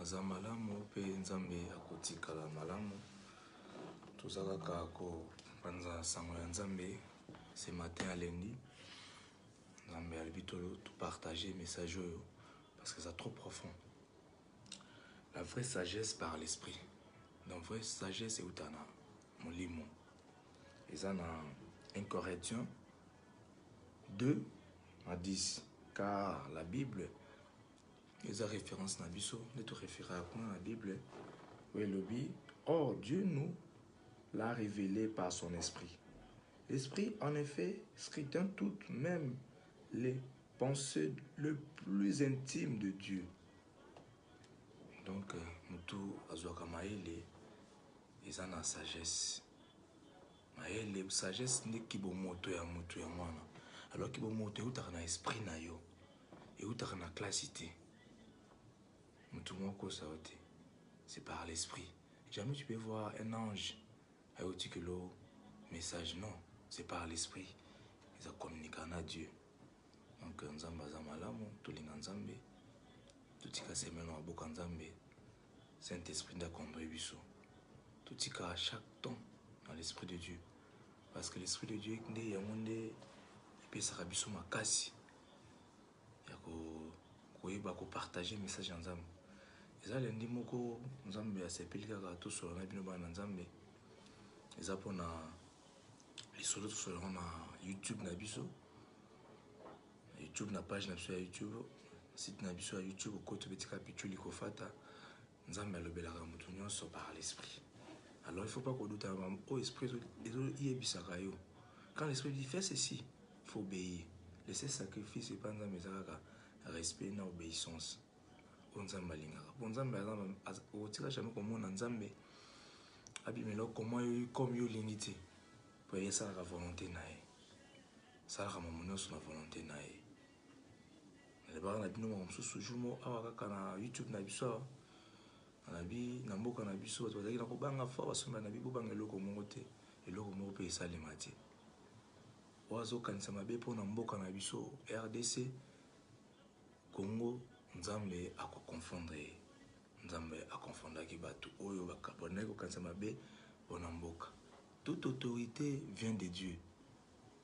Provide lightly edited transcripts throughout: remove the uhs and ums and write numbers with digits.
aza malamu pe nzambe akotikala malamu. Tozaka kako panza sango ya nzambe ce matin à lundi. Nzambe alibi to partager message parce que c'est trop profond. La vraie sagesse par l'esprit. La vraie sagesse c'est utana molimo. Et ça dans 1 Corinthiens 2 à 10. Car la Bible les références na biso, les tout référés à la Bible. Oui, le bi. Or Dieu nous l'a révélé par son esprit. L'esprit en effet scrutin toutes, même les pensées le plus intime de Dieu. Donc mutu azwaka maele eza na sagesse. Maele sagesse ndi kibomoto ya mutu ya mwana. Alors kibomoto eutaka na esprit na yo. Eutaka na classité. Mutu moko saote. C'est par l'esprit. Jamais tu peux voir un ange ayoti que le message non, c'est par l'esprit. Ils communiquent à Dieu. Donc nzamba za malamu tolinga nzambe. Tutika semeno aboka nzambe. Saint-Esprit nda conduire biso. Tutika à chaque temps dans l'esprit de Dieu. Parce que l'esprit de Dieu ndé ya monde epesaka biso makasi. Ya ko partager message nzambe. Eza lendi moko nzambe asepeli kaka to solo na bino bana nzambe. Eza pona lisolo to solo na YouTube na biso. YouTube na page na biso ya YouTube, site na biso ya YouTube ko to betika pichu likofata. Nzambe alobelaka mutu nyonso par l'esprit. Alors il faut pas qu'on doute au esprit yebisaka yo. Quand l'esprit dit fais ceci, il faut obéir. Laisser sacrifice et pas nzambe ezaka respect na obéissance. Nzambe alingaka. Bon nzambe otika jamais komona nzambe abimelo comment comme yo lingité. Pour y ça la volonté nae. Ça la mamono sur la volonté nae. Les barres na bino mo susu jumo awaka na YouTube na biso. Na bi na mboka na biso to zaki na kobanga fa basomba na bibo banga eloko mongo te. Eloko mongo pe esalema te. Oazo kanisa mabe po na mboka na biso RDC Congo. Nzambe a confondre. Nzambe a confondre ki batu oyo bakabona ko kanisa mabe bona mboka. Toute autorité vient de Dieu.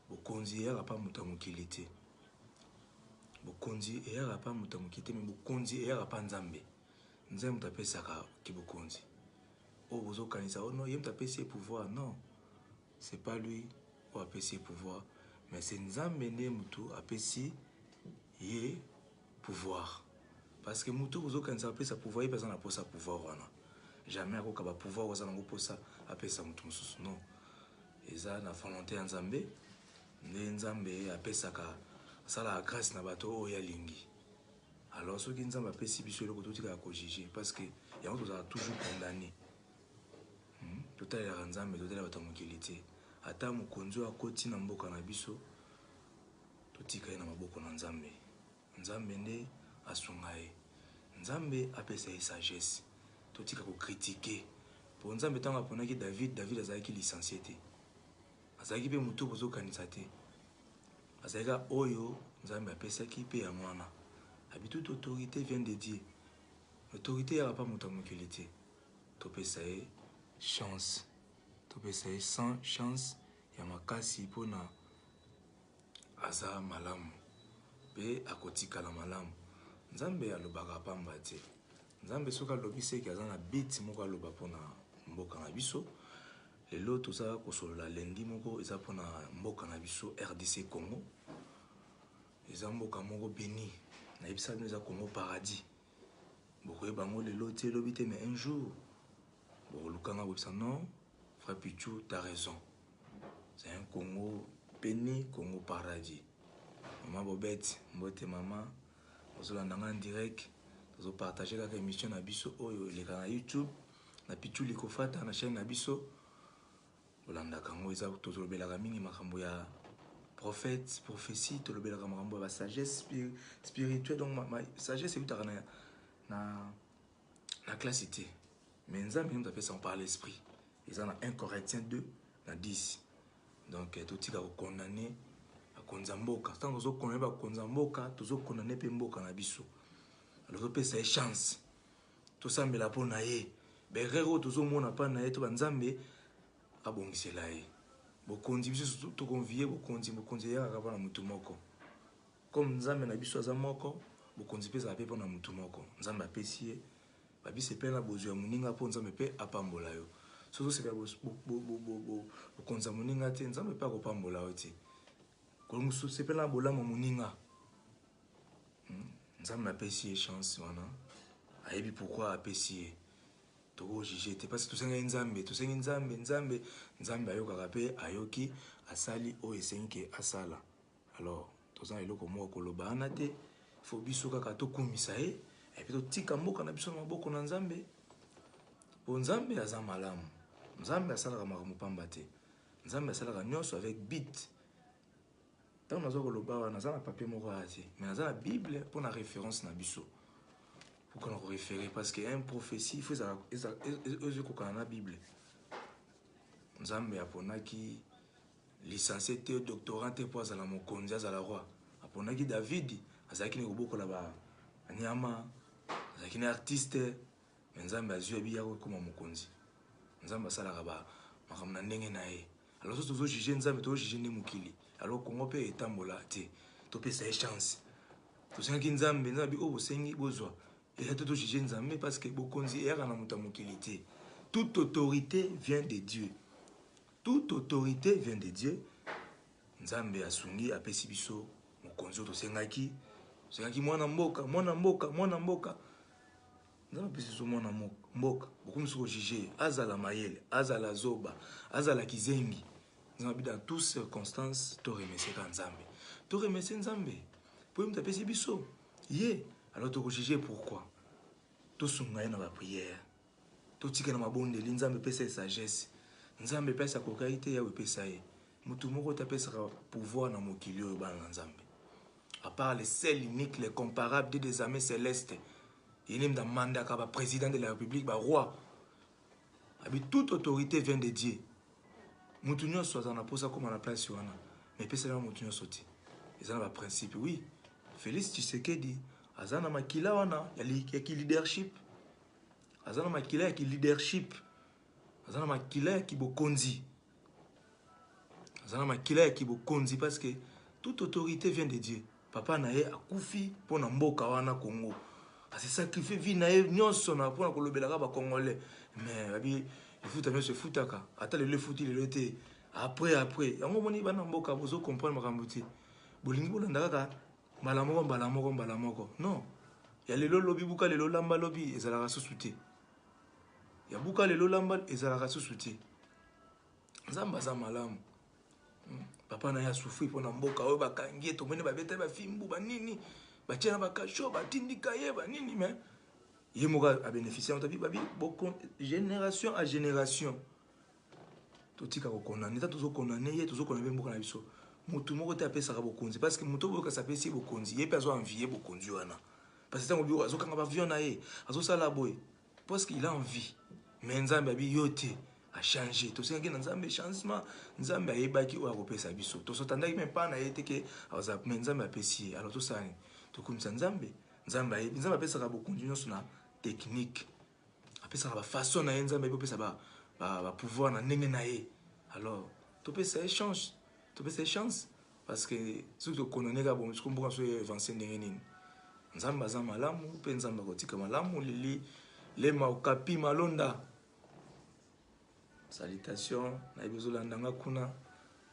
Bokonzi ya pas mutamukili te. Bokonzi ya pas mutamukili te mais bokonzi ya pas nzambe. Nzambe tapesaka ki bokonzi. O bozo kanisa o non, yem tapesi pouvoir non. C'est pas lui qui a pesé pouvoir, mais c'est nzambe ne mutu apesi ye pouvoir. Parce que mutu bozo kanisa apesa pouvoir, il na posa pouvoir wana. Jamais akoka ba pouvoir oza nango posa apesa mutu mususu non. Eza na volonté ya nzambe, ne nzambe apesaka sala grâce na bato o ya lingi. Alors ceux qui nzambe apesi biso eloko totika ko juger parce que yango tozala toujours condamné. Total ya nzambe total bato mokili te. Ata mokonzi akoti na mboka na biso totika na maboko na nzambe. Nzambe nde asunga ye. Nzambe apesa ye sagesse. Totika ko critiquer. Pour nzambe tanga ponaki David azalaki licencié te. Azalaki pe mutu bozo kanisa te. Azalaka oyo nzambe apesaki pe ya mwana. Toute autorité vient de Dieu. L'autorité n'a pas mutu mokili te. Topesa ye chance. Topesa ye sans chance ya makasi pona aza malamu. Pe akotikala malamu. Nzambe alobaka pamba te. Nzambe soka lobise ki aza na bit moko aloba pona mboka na biso. Lelo toza kosolola lendi moko eza pona mboka na biso RDC Congo. Eza mboka moko béni. Na yebisa bino eza Congo paradis. Bokoye bango lelo te lobi te mais un jour bokolukanga bobisa non frère Pichou t'as raison. C'est un Congo béni, Congo paradis. Maman Bobette, mbote maman. Ozolanda en direct. Ozo partager la émission na biso oyo leka na YouTube. Na Pichou likofata na chaîne na biso. Olanda kango eza tozolobelaka mingi makambo ya prophète, prophétie, tolobelaka makambo ya sagesse spirituelle. Donc ma sagesse est na classité. Mais nzambe nous a fait ça par l'esprit. Ils en a 1 Corinthiens 2 na 10. Donc tout tika ko condamner à konzamboka. Tant que konzamboka, tozo condamner pe mboka na biso. Alors to pesa chance. tosambela mpo na ye berere oyo tozomona mpa na ye to banzambe abongisela ye bokonzi biso tokonvie bokonzi eyakaka mpo na motu moko comme nzambe na biso aza moko bokonzi mpe ezala mpe mpo na motu moko nzambe apesi ye babisi mpe na bozwi ya moninga mpo nzambe mpe apambola yo soki osepela bokonzi ya moninga te nzambe mpe akopambola yo te sepela na bolamu moninga nzambe apesi ye chance wana ayebi pourquoi apesi ye tokojuge te parce que tosengi nzambe ayokaka mpe ayoki asali oyo esengi ke asala alors toza na eloko moko koloba wana te fo biso kaka tokumisa ye epe totika mboka na biso na maboko na nzambe po nzambe aza malamu nzambe asalaka makambo pamba te nzambe asalaka nyonso avec bit ntango naza koloba wana naza na papier moko aya te mais naza na bible mpo na référence na biso pourquoi on référer parce que un prophétie il faut ezokokana na bible nzambe aponaki licencié te doctorant te mpo azala mokonzi azala roi aponaki david azalaki ne kobokola banyama azalaki ne artiste me nzambe azwi abi ya kokoma mokonzi nzambe asalaka makambo na ndenge na ye alors so tozojuge nzambe tozojuge nde mokili alors kongo mpe etambola te topesa ye chance tosengaki nzambe oyo bosengi bozwa et tout juger nzambe parce que bokonzi eyaka na moto ya mokili te toute autorité vient de Dieu toute autorité vient de Dieu nzambe asungi apesi biso mokonzi oyo tosengaki mwana mboka nzambe apesi biso mwana mboka bokomi biso kojuge azala mayele azala zoba azala kizengi nzambe dans toutes circonstances toremercie nzambe mpo ye moto apesi biso ye alors tokojuge pourquoi tosunga ye na bapriere totika na mabondeli nzambe epesa ye sagesse nzambe epesa kokai te yawe epesa ye motu moko te apesaka pouvoir na mokili oyo bana na nzambe à part le seul unique le comparable des armées célestes il est dans mandat ka président de la république roi abi toute autorité vient de Dieu motu nyonso aza na posa koma na place wana mais epesa na motu nyonso te eza na principe oui Félix Tshisekedi aza na makila wana ya ki-leadership aza na makila ya ki-leadership aza na makila ya kibokonzi parce que toute autorité vient de Dieu papa na ye akufi mpo na mboka wana Congo ase sacrifié vie na ye nyonso na mpona kolobelaka bakongolais mais babi efuta nyonso efutaka ata lelo efuti lelo te après yango moni bana mboka bozokomprendre makambo te bolingi bolanda kaka mbala moko non ya lelo lobi buka lelo lamba lobi ezalaka susu te ya buka lelo lamba ezalaka susu te nzambe aza malamu papa na ye asufri mpo na mboka oyo bakangi ye tomoni babeta bafimbu banini batie na bakasho batindika ye banini mais ye moko abénéficie tabi babi génération à génération totika kokondane ta tozokondane ye tozokondane mboka na biso motu moko te apesaka bokonzi parce que motu oyo kasapesi ye bokonzi ye mpe azoenvie bokonzi wana parce que ntango biro azokanga bavion na ye azosala boye parce qu'il a envie mais nzambe abi yo te achange tosengaki na nzambe changement nzambe ayebaki oyo akopesa biso tosotandaki mpe mpa na ye te ke mais nzambe apesi ye alors tosala nini tokumisa nzambe apesaka bokonzi nyonso na technique apesaka bafaçon na ye nzambe ayebi opesa bapouvoir na ndenge na ye alors topesa ye chance parce que soki tokondane kaka bon mboka so evance ndenge nini nzambe aza malamu mpe nzambe akotika malamu lili lema okapi malonda salutation nayebi ozolandanga kuna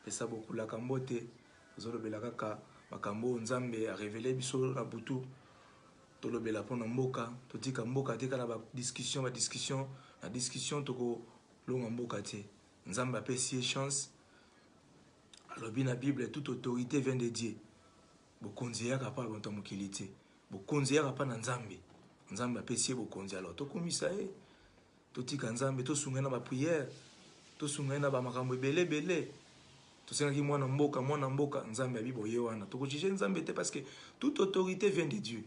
pesa bokulaka mbote ozolobela kaka makambo oyo nzambe arevele biso na butu tolobela mpo na mboka totika mboka te kala badiscussion tokolonga mboka te nzambe apesi ye chance alobi na bible toute autorité vient de Dieu bokonzi eyaka mpa na bato ya mokili te bokonzi eyaka mpa na nzambe apesi ye bokonzi alors tokumisa ye totika nzambe tosunga ye na bapriere tosunga ye na bamakambo ebele tosengaki mwana mboka nzambe abi boye wana tokojuge nzambe te parce que toute autorité vient de Dieu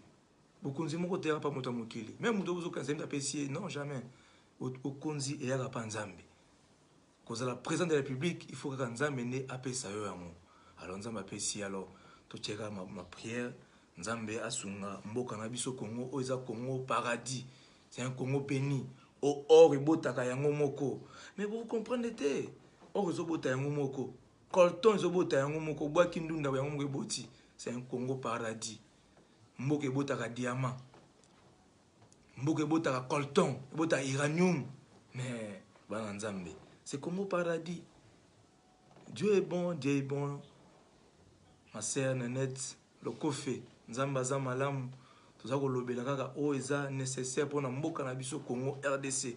bokonzi moko te eyaka mpa moto ya mokili même moto ozokanisa nzambe apesi ye non jamais bokonzi eyaka mpa nzambe kozala président de la République il faut kaka nzambe nde apesa yo yango alors nzambe apesi alors totiaka ma prière nzambe asunga mboka na biso Congo oyo eza Congo paradis c'est un Congo béni. Au or et botaka yango moko. Mais vous comprenez, or et bota yango moko. Colton et bota yango moko. Bois kindunda yango boti. C'est un Congo paradis. Mboke botaka diamant. Mboke botaka colton, botaka uranium. Mais bananzambe, c'est Congo paradis. Dieu est bon, Dieu est bon. Ma sœur Nanette, le kofe, nzamba za malamu. Toza kolobela kaka o eza nécessaire pour na mboka na biso Congo RDC.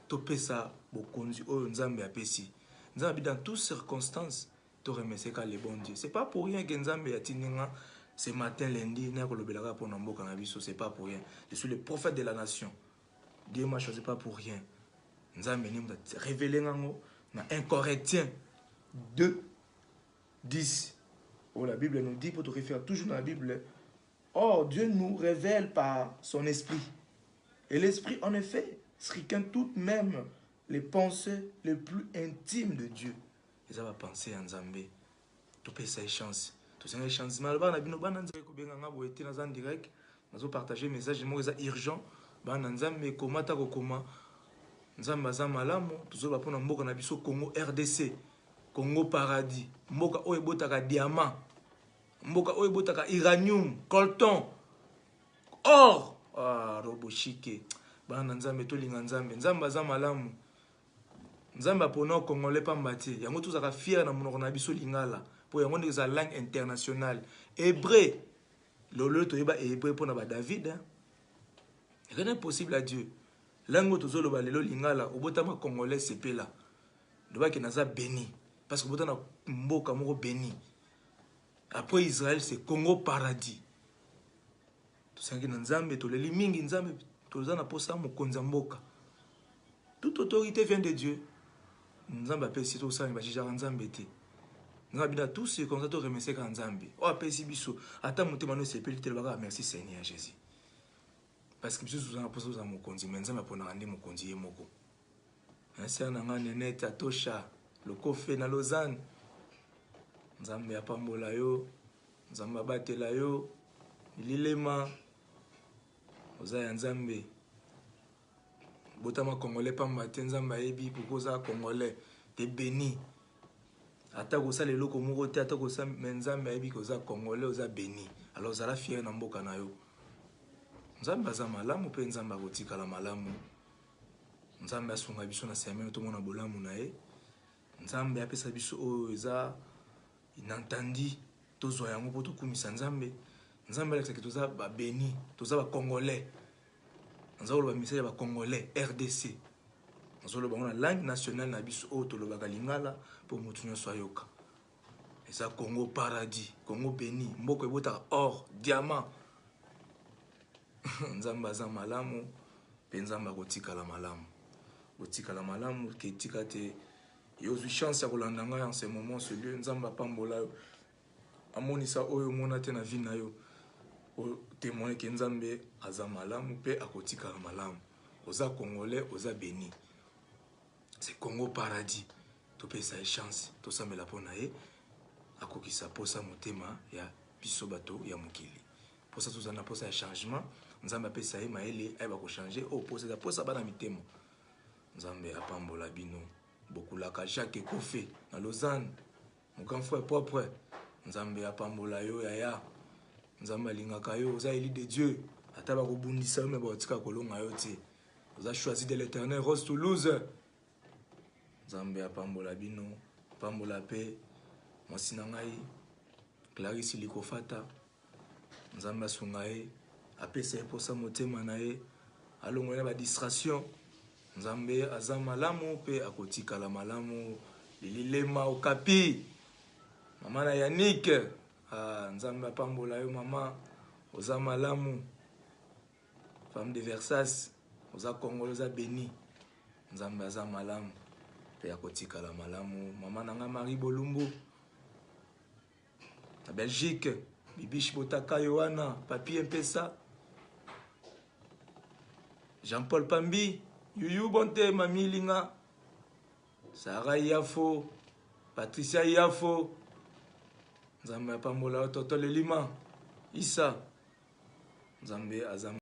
Topesa bokonzi o nzambe apesi. Nzambe dans toutes circonstances, to remercier ka le bon Dieu. C'est pas pour rien que nzambe yatininga ce matin lundi na kolobela kaka pour na mboka na biso, c'est pas pour rien. Je suis le prophète de la nation. Dieu m'a choisi pas pour rien. Nzambe ni m'a révélé ngango na 1 Corinthiens 2 10. Oh, la Bible nous dit, pour te référer toujours dans la Bible, or Dieu nous révèle par son esprit. Et l'esprit, en effet, scrutine tout même les pensées les plus intimes de Dieu. Et ça va penser en Zambé. Tu peux ça chance. Tu sais une chance. Mais alors, on a en direct. On a partagé un message. C'est urgent. On a Zambé comment ta comment. Nzamba za malamu. Tu sais pas pour nous na biso Congo RDC. Congo paradis. Mboka oyo botaka diamant. Mboka oyo botaka uranium, colton, or. Ah, robo chique. Bana nzambe tolinga nzambe. Nzamba za malamu. Nzamba pona congolais pambati. Yango tozaka fier na monoko na biso lingala. Po yango ndeza langue internationale. Hébreu. Lolo toyeba hébreu pona ba David. Rien n'est possible à Dieu. Langue tozolo ba lelo lingala, obotama congolais sepela. Doba ke naza béni. Parce que botana mboka moko béni. Après Israël, c'est Congo paradis. Tout ça qui est nzambe, tout les mingi nzambe, tout ça na posa mokonza mboka. Toute autorité vient de Dieu. Nzambe appelle si tout ça, il va dire nzambe te. Nzambe dans tout ce comme ça, tu remercies quand nzambe. Oh appelle si biso. Attends monter mano c'est peli tel baga merci Seigneur Jésus. Parce que biso tout ça na posa za mokonzi, mais nzambe pona andi mokonzi yemoko. Asia na ngane net atosha. Le kofe na Lausanne. Nzambe apambola yo. Nzambe abatela yo. Lilema. Oza ya nzambe. Botama congolais pambate nzambe ayebi pourquoi oza congolais. T'es béni. Ata ko sala eloko moko te ata ko sala nzambe ayebi ko oza congolais oza béni. Alors ozala fier na mboka na yo. Nzambe aza malamu pe nzambe akotikala malamu. Nzambe asunga biso na semaine to mona bolamu na ye. Nzambe apesa biso oyo eza inantandi tozwa yango po tokumisa nzambe. Nzambe alekisa ke toza ba béni, toza ba congolais. Nzalo ba message ba congolais RDC. Nzalo ba na langue nationale na biso oyo tolobaka lingala po mutu nyonso ayoka. Eza Congo paradis, Congo béni, mboko ebota or, diamant. Nzambe aza malamu, pe nzambe akotikala malamu. Kotikala malamu ke tika te yo zu chance ya kolanda ngai en ce moment ce lieu nzamba pambola amonisa oyo mona te na vie na yo o témoin ke nzambe aza malamu pe akotika malamu oza congolais oza béni c'est Congo paradis to pesa chance to samela pona ye akokisa posa motema ya biso bato ya mokili posa tozana posa ya changement nzambe apesa ye maele ayeba ko changer o posa bana mitemo nzambe apambola bino Bokulaka Jacques Kofe na Lausanne. Mon grand frère propre. Nzambe apambola yo yaya. Nzambe alingaka yo oza élu de Dieu. Ataba ko bundisa me ba tika kolonga yo te. Oza choisi de l'Éternel Rose Toulouse. Nzambe apambola bino, pambola pe mwasina ngai Clarisse Likofata. Nzambe asunga ye apesa posa motema na ye. Alongola ba distraction. Nzambe aza malamu pe akotikala malamu lililema okapi mama na Yannick nzambe apambola yo mama oza malamu femme de Versace oza congolais oza béni nzambe aza malamu pe akotikala malamu mama nanga Marie Bolumbu na Belgique Bibiche Botaka Yohana Papi Mpesa Jean-Paul Pambi Yuyu Bonte Mami Linga Sarah Yafo Patricia Yafo Nzambe apambola Toto Lelima Isa Nzambe azam